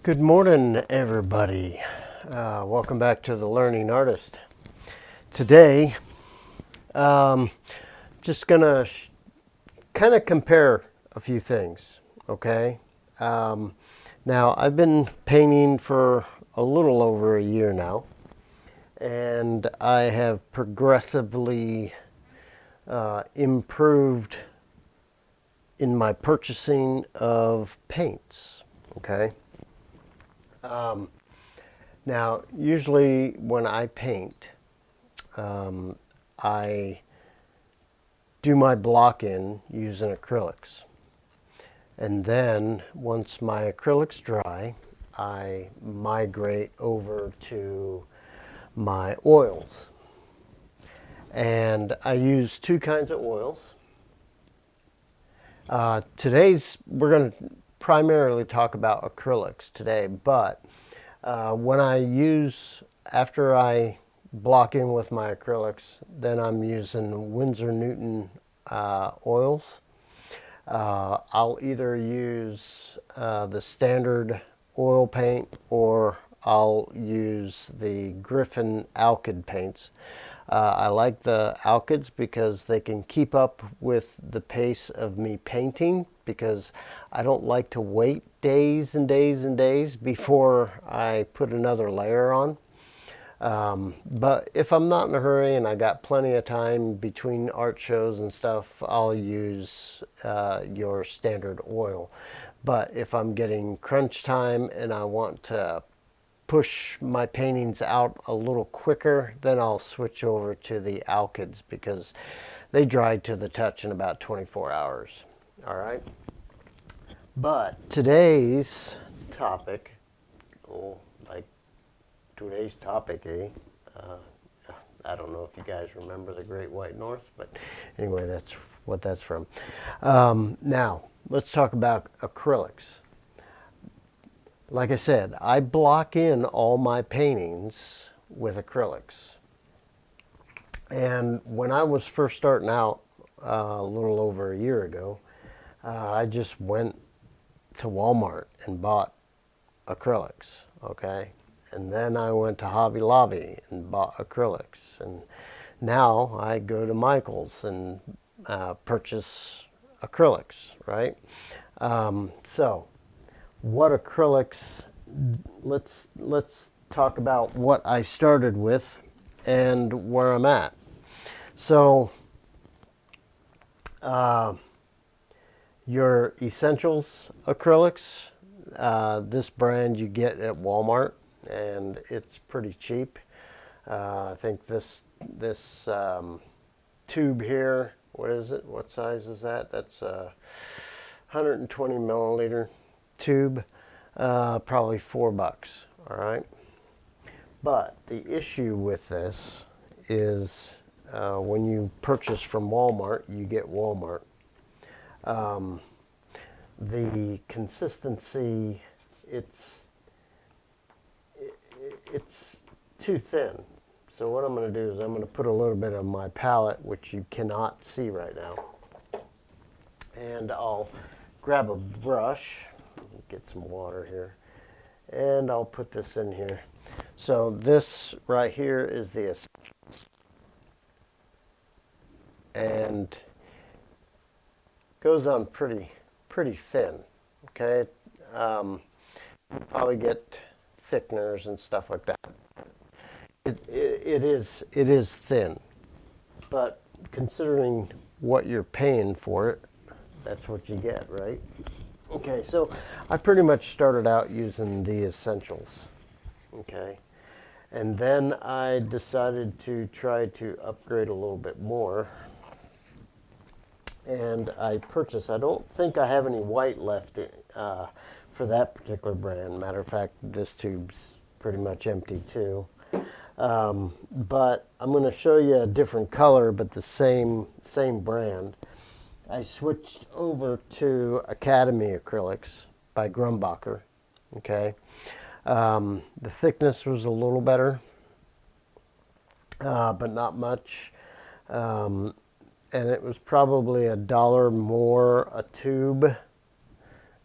Good morning, everybody. Welcome back to the Learning Artist. Today, just gonna kind of compare a few things. Okay. Now I've been painting for a little over a year now, and I have progressively improved in my purchasing of paints. Okay. Now, usually when I paint, I do my block in using acrylics. And then once my acrylics dry, I migrate over to my oils. And I use two kinds of oils. We're going to primarily talk about acrylics today, but when after I block in with my acrylics, then I'm using Winsor Newton oils. I'll either use the standard oil paint, or I'll use the Griffin Alkyd paints. I like the Alkyds because they can keep up with the pace of me painting, because I don't like to wait days and days and days before I put another layer on. But if I'm not in a hurry and I got plenty of time between art shows and stuff, I'll use your standard oil. But if I'm getting crunch time and I want to push my paintings out a little quicker, then I'll switch over to the Alkyds, because they dry to the touch in about 24 hours. All right. But today's topic, I don't know if you guys remember the Great White North, but anyway, that's what that's from. Now, let's talk about acrylics. Like I said, I block in all my paintings with acrylics. And when I was first starting out, a little over a year ago, I just went to Walmart and bought acrylics, okay? And then I went to Hobby Lobby and bought acrylics. And now I go to Michael's and purchase acrylics, right? So what acrylics, let's talk about what I started with and where I'm at. So your Essentials acrylics, this brand you get at Walmart, and it's pretty cheap. I think this tube here, what is it? What size is that? That's a 120 milliliter tube, probably $4. All right. But the issue with this is when you purchase from Walmart, you get Walmart. The consistency, it's too thin. So what I'm going to do is I'm going to put a little bit on my palette, which you cannot see right now. And I'll grab a brush, get some water here, and I'll put this in here. So this right here is the Essentials. And goes on pretty thin, okay? Probably get thickeners and stuff like that. It is thin, but considering what you're paying for it, that's what you get, right? Okay, so I pretty much started out using the Essentials, okay? And then I decided to try to upgrade a little bit more. And I purchased, I don't think I have any white left for that particular brand. Matter of fact, this tube's pretty much empty too. But I'm going to show you a different color, but the same brand. I switched over to Academy Acrylics by Grumbacher. Okay, the thickness was a little better, but not much. And it was probably $1 more a tube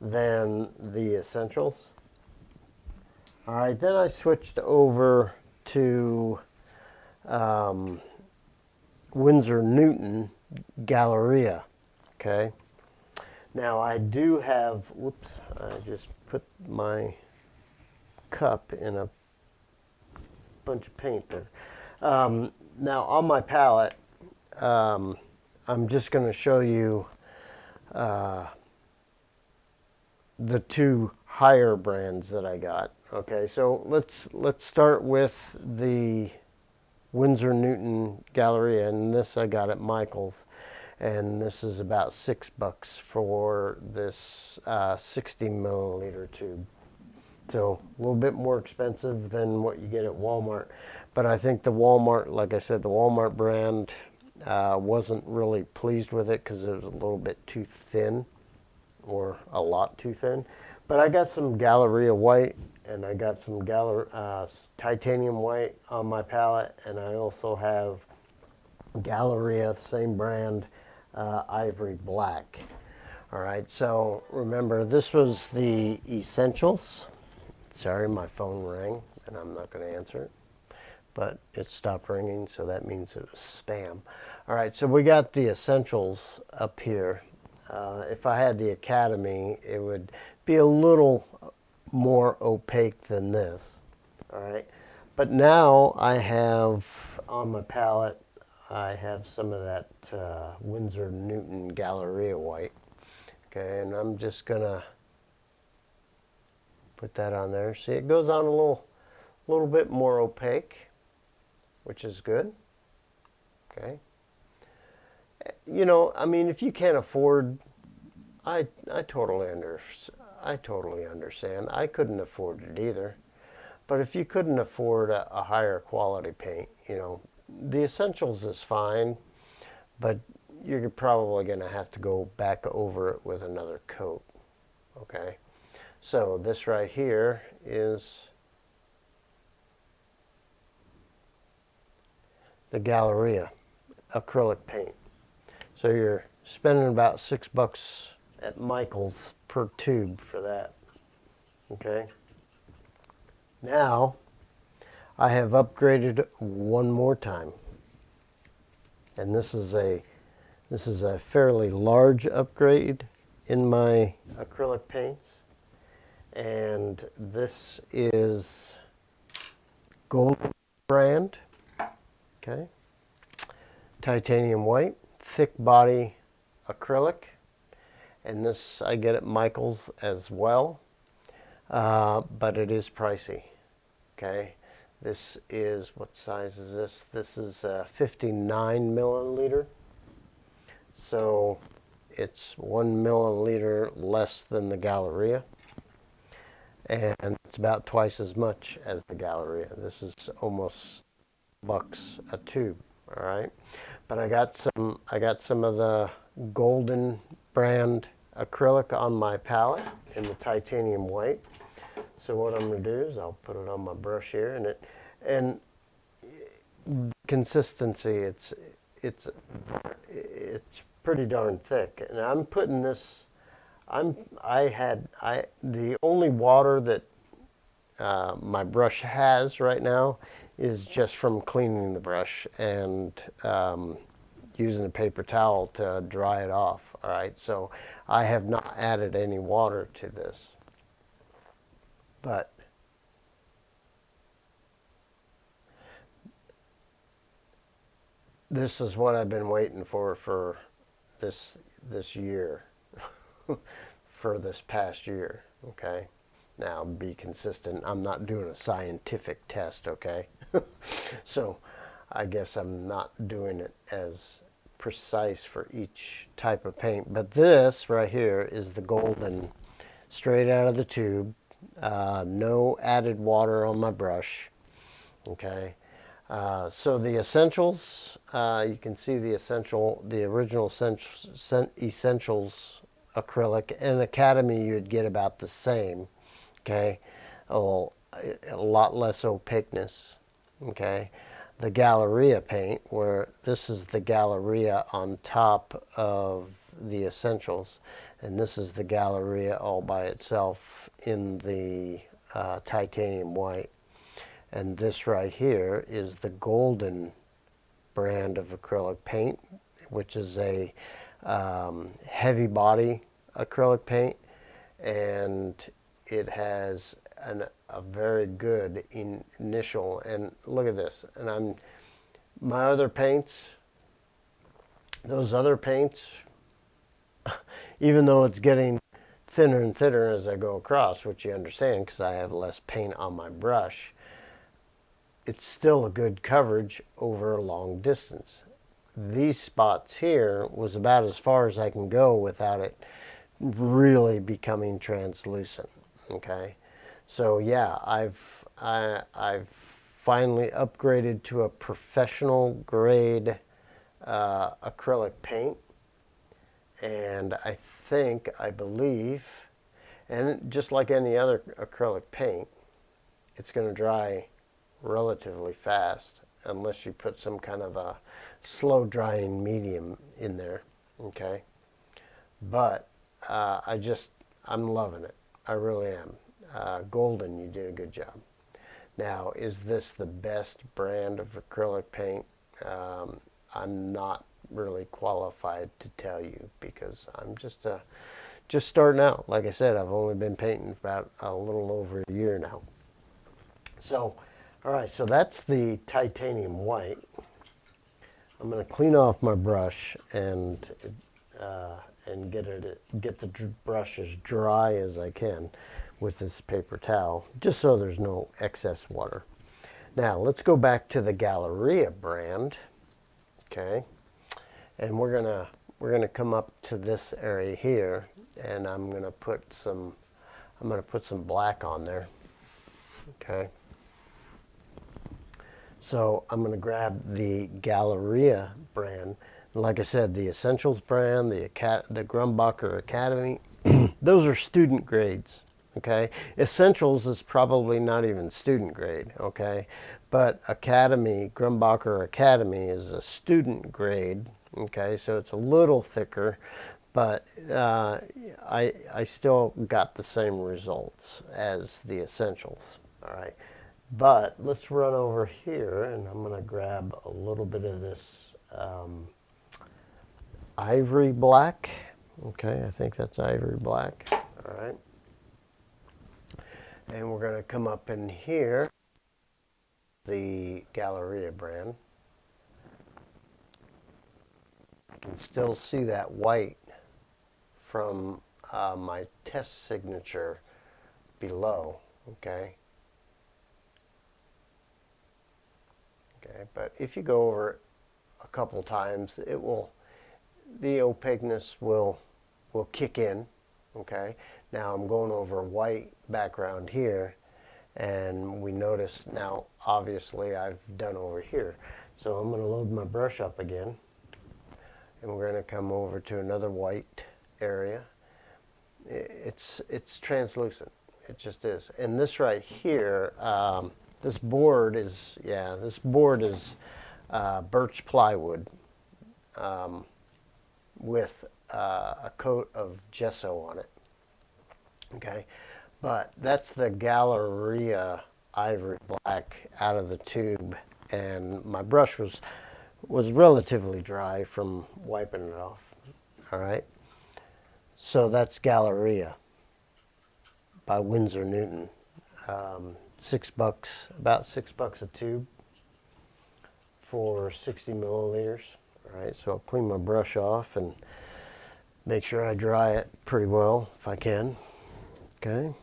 than the Essentials. All right, then I switched over to Winsor Newton Galleria. Okay. Now I do have, whoops, I just put my cup in a bunch of paint there. Now on my palette, I'm just going to show you the two higher brands that I got. Okay, so let's start with the Winsor Newton Galleria, and this I got at Michael's, and this is about $6 for this 60 milliliter tube. So a little bit more expensive than what you get at Walmart, but I think the Walmart, like I said, the Walmart brand wasn't really pleased with it because it was a little bit too thin, or a lot too thin. But I got some Galleria white, and I got some titanium white on my palette, and I also have Galleria, same brand, ivory black. All right, so remember, this was the Essentials. Sorry, my phone rang, and I'm not going to answer it, but it stopped ringing, so that means it was spam. All right, so we got the Essentials up here. If I had the Academy, it would be a little more opaque than this. All right, but now I have on my palette, I have some of that Winsor Newton Galleria white. Okay, and I'm just gonna put that on there. See, it goes on a little bit more opaque, which is good. Okay. You know, I mean, if you can't afford, I totally understand. I couldn't afford it either. But if you couldn't afford a higher quality paint, you know, the Essentials is fine, but you're probably going to have to go back over it with another coat. Okay. So this right here is the Galleria acrylic paint. So you're spending about $6 at Michael's per tube for that. Okay. Now I have upgraded one more time, and this is a fairly large upgrade in my acrylic paints, and this is Gold brand. Okay. Titanium white, thick body acrylic, and this I get at Michael's as well, but it is pricey. Okay, this is, what size is this? This is 59 milliliter, so it's 1 milliliter less than the Galleria, and it's about twice as much as the Galleria. This is almost $1 a tube. All right, but I got some of the Golden brand acrylic on my palette in the titanium white. So what I'm going to do is I'll put it on my brush here, and consistency, it's pretty darn thick. And I'm putting this, the only water that my brush has right now is just from cleaning the brush and using a paper towel to dry it off. All right, so I have not added any water to this, but this is what I've been waiting for this year, for this past year. Okay. Now, be consistent. I'm not doing a scientific test, okay? So I guess I'm not doing it as precise for each type of paint. But this right here is the Golden, straight out of the tube. No added water on my brush, okay? So the Essentials, you can see the original Essentials acrylic. And Academy, you'd get about the same. Okay, a lot less opaqueness. Okay, the Galleria paint, where this is the Galleria on top of the Essentials, and this is the Galleria all by itself in the titanium white. And this right here is the golden brand of acrylic paint, which is a heavy body acrylic paint, and it has a very good initial. And look at this. And my other paints, those other paints, even though it's getting thinner and thinner as I go across, which you understand because I have less paint on my brush, it's still a good coverage over a long distance. These spots here was about as far as I can go without it really becoming translucent. Okay, so yeah, I've finally upgraded to a professional grade acrylic paint, and I believe, and just like any other acrylic paint, it's going to dry relatively fast unless you put some kind of a slow drying medium in there. Okay, but I'm loving it. I really am. Golden, you did a good job. Now, is this the best brand of acrylic paint? I'm not really qualified to tell you because I'm just starting out. Like I said, I've only been painting about a little over a year now. So, all right, so that's the titanium white. I'm going to clean off my brush and get the brush as dry as I can with this paper towel, just so there's no excess water. Now let's go back to the Galleria brand, okay? And we're gonna come up to this area here, and I'm gonna put some black on there, okay? So I'm going to grab the Galleria brand. Like I said, the Essentials brand, the Grumbacher Academy, those are student grades, okay? Essentials is probably not even student grade, okay? But Academy, Grumbacher Academy is a student grade, okay? So it's a little thicker, but I still got the same results as the Essentials, all right? But let's run over here, and I'm going to grab a little bit of this ivory black. Okay, I think that's ivory black. All right. And we're going to come up in here, the Galleria brand. I can still see that white from my test signature below. Okay. Okay, but if you go over it a couple times, the opaqueness will kick in. Okay, now I'm going over a white background here, and we notice now, obviously I've done over here. So I'm going to load my brush up again, and we're going to come over to another white area. It's translucent. It just is. And this right here, this board is birch plywood with a coat of gesso on it. Okay, but that's the Galleria ivory black out of the tube, and my brush was relatively dry from wiping it off. All right, so that's Galleria by Winsor Newton. $6, about $6 a tube for 60 milliliters. All right, so I'll clean my brush off and make sure I dry it pretty well if I can. Okay.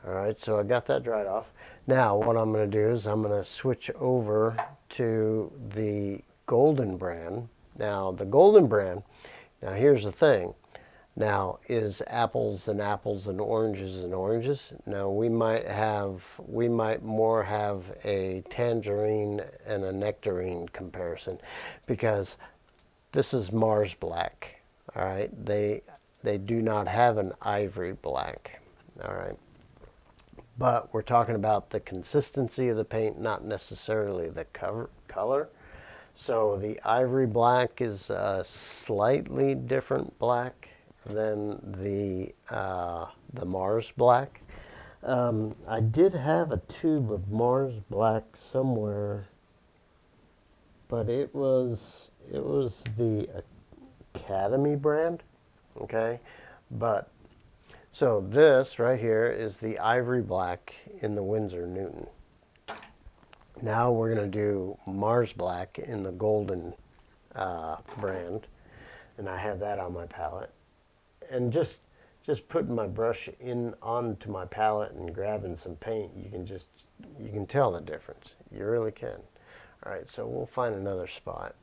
All right, so I got that dried off. Now what I'm going to do is I'm going to switch over to the Golden brand. Now the Golden brand, now here's the thing. Now, is apples and apples and oranges and oranges? No, we might more have a tangerine and a nectarine comparison, because this is Mars black. All right, they do not have an ivory black. All right, but we're talking about the consistency of the paint, not necessarily the color. So the ivory black is a slightly different black, than the Mars black. I did have a tube of Mars black somewhere, but it was the Academy brand, okay? But so this right here is the ivory black in the Winsor Newton. Now we're going to do Mars black in the golden brand, and I have that on my palette. And just putting my brush in onto my palette and grabbing some paint, you can tell the difference. You really can. All right, so we'll find another spot.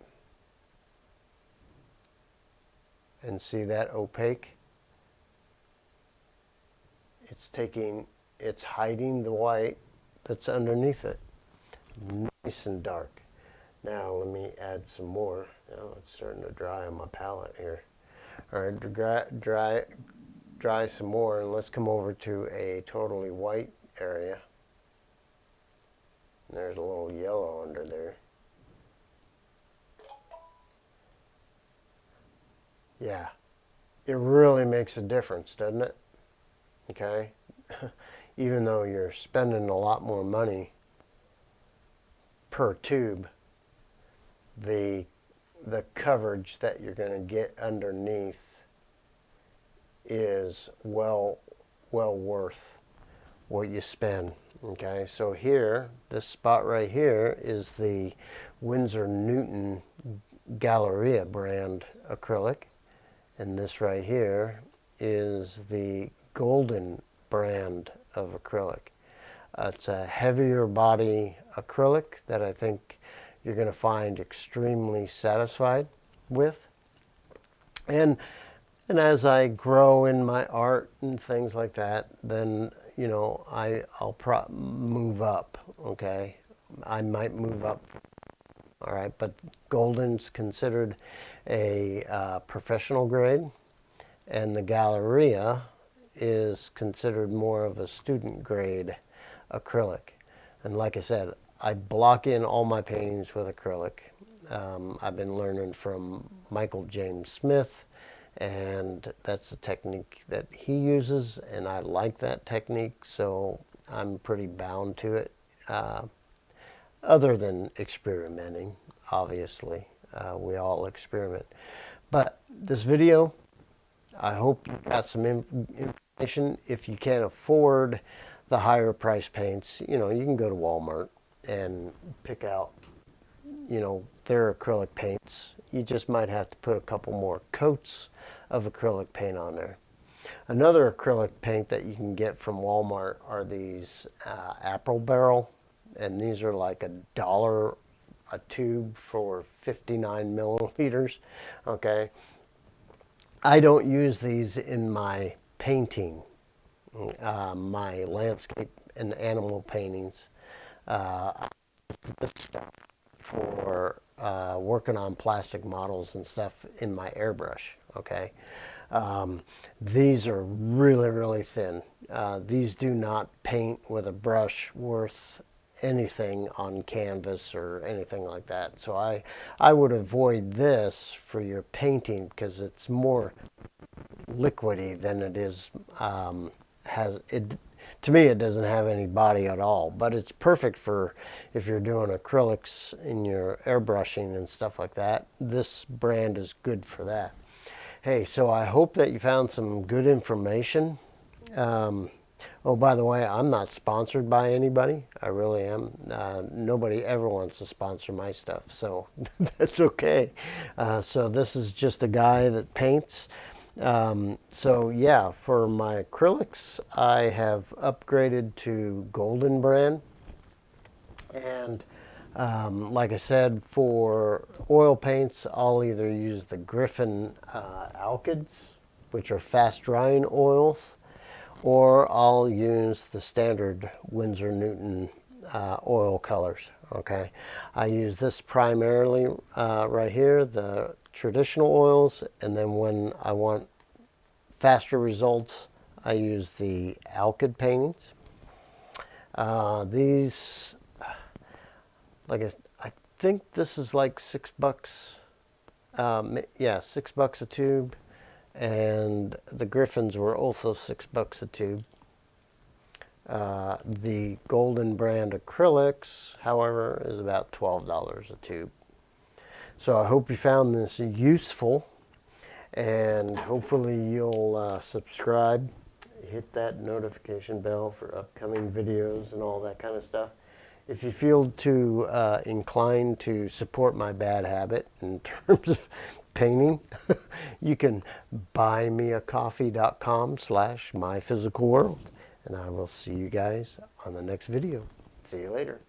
And see that opaque? It's hiding the white that's underneath it. Nice and dark. Now let me add some more. Now it's starting to dry on my palette here. All right, dry some more, and let's come over to a totally white area. There's a little yellow under there. Yeah, it really makes a difference, doesn't it? Okay, even though you're spending a lot more money per tube, the coverage that you're going to get underneath is well worth what you spend. Okay, so here, this spot right here is the Winsor Newton Galleria brand acrylic, and this right here is the Golden brand of acrylic. It's a heavier body acrylic that I think you're going to find extremely satisfied with. And as I grow in my art and things like that, then, you know, I'll move up, okay? I might move up, all right? But Golden's considered a professional grade, and the Galleria is considered more of a student grade acrylic. And like I said, I block in all my paintings with acrylic. I've been learning from Michael James Smith, and that's the technique that he uses, and I like that technique, so I'm pretty bound to it. Other than experimenting, obviously. We all experiment. But this video, I hope you got some information. If you can't afford the higher price paints, you know, you can go to Walmart and pick out, you know, their acrylic paints. You just might have to put a couple more coats of acrylic paint on there. Another acrylic paint that you can get from Walmart are these Apple Barrel, and these are like $1 a tube for 59 milliliters. Okay, I don't use these in my painting, my landscape and animal paintings. This stuff for working on plastic models and stuff in my airbrush. Okay, these are really thin. These do not paint with a brush worth anything on canvas or anything like that. So I would avoid this for your painting because it's more liquidy than it is to me it doesn't have any body at all, but it's perfect for if you're doing acrylics in your airbrushing and stuff like that. This brand is good for that. Hey, so I hope that you found some good information. Oh, by the way, I'm not sponsored by anybody. I really am. Nobody ever wants to sponsor my stuff, so that's okay. So this is just a guy that paints. So yeah, for my acrylics, I have upgraded to Golden brand. And like I said, for oil paints, I'll either use the Griffin Alkyds, which are fast drying oils, or I'll use the standard Winsor Newton oil colors. Okay, I use this primarily right here, the traditional oils, and then when I want faster results, I use the Alkyd paintings. These, like I think this is like $6. Yeah, $6 a tube. and the Griffins were also $6 a tube. The Golden brand acrylics, however, is about $12 a tube. So I hope you found this useful, and hopefully you'll subscribe, hit that notification bell for upcoming videos and all that kind of stuff. If you feel too inclined to support my bad habit in terms of painting, you can buymeacoffee.com/myphysicalworld. And I will see you guys on the next video. See you later.